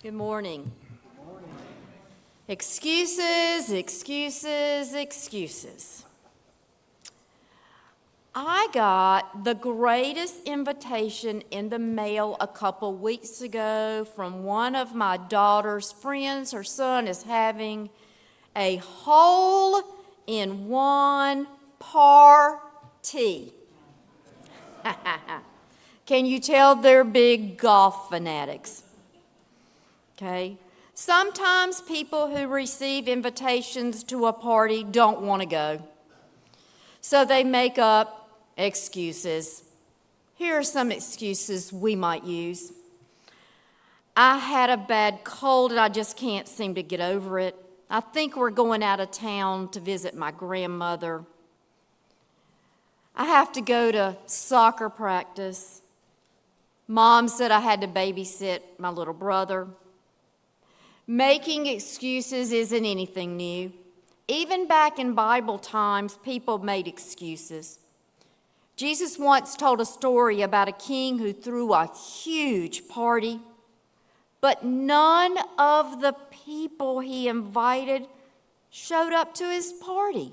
Good morning. Excuses, excuses, excuses. I got the greatest invitation in the mail a couple weeks ago from one of my daughter's friends. Her son is having a hole-in-one party. Can you tell they're big golf fanatics? Okay. Sometimes people who receive invitations to a party don't want to go. So they make up excuses. Here are some excuses we might use. I had a bad cold and I just can't seem to get over it. I think we're going out of town to visit my grandmother. I have to go to soccer practice. Mom said I had to babysit my little brother. Making excuses isn't anything new. Even back in Bible times, people made excuses. Jesus once told a story about a king who threw a huge party, but none of the people he invited showed up to his party.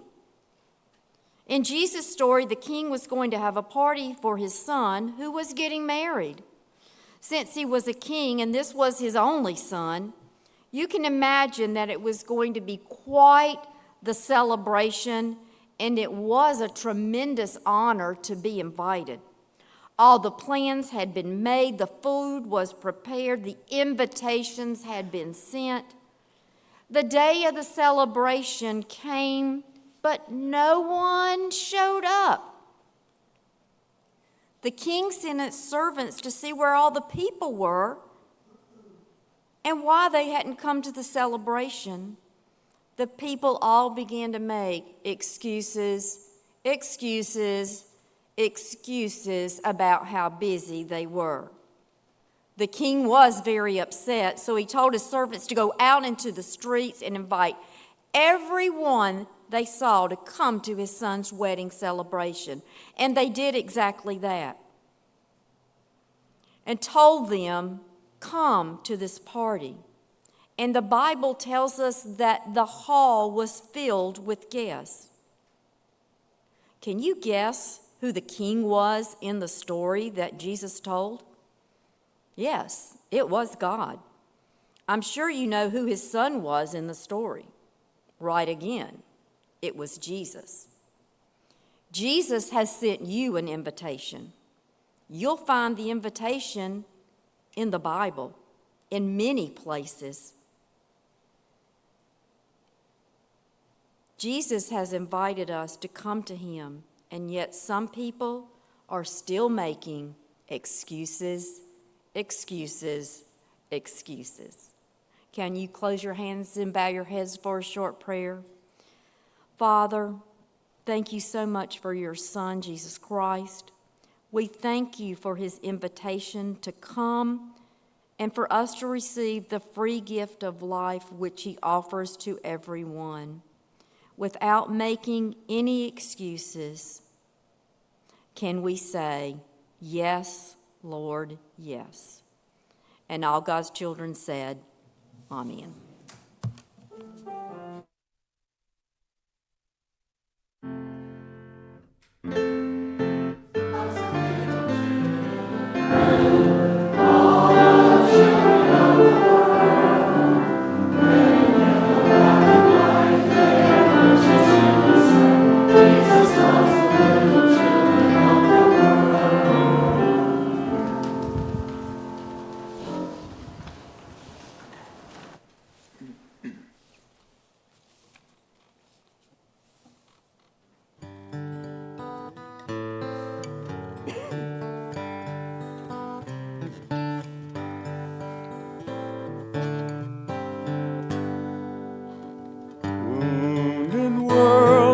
In Jesus' story, the king was going to have a party for his son who was getting married. Since he was a king and this was his only son, you can imagine that it was going to be quite the celebration, and it was a tremendous honor to be invited. All the plans had been made, the food was prepared, the invitations had been sent. The day of the celebration came, but no one showed up. The king sent his servants to see where all the people were and why they hadn't come to the celebration. The people all began to make excuses about how busy they were. The king was very upset, so he told his servants to go out into the streets and invite everyone they saw to come to his son's wedding celebration. And they did exactly that. And told them, come to this party. And the Bible tells us that the hall was filled with guests. Can you guess who the king was in the story that Jesus told? Yes, it was God. I'm sure you know who his son was in the story. Right again, it was Jesus. Jesus has sent you an invitation. You'll find the invitation in the Bible, in many places. Jesus has invited us to come to him, and yet some people are still making excuses. Can you close your hands and bow your heads for a short prayer? Father, thank you so much for your Son, Jesus Christ. We thank you for his invitation to come and for us to receive the free gift of life which he offers to everyone. Without making any excuses, can we say, yes, Lord, yes? And all God's children said, Amen.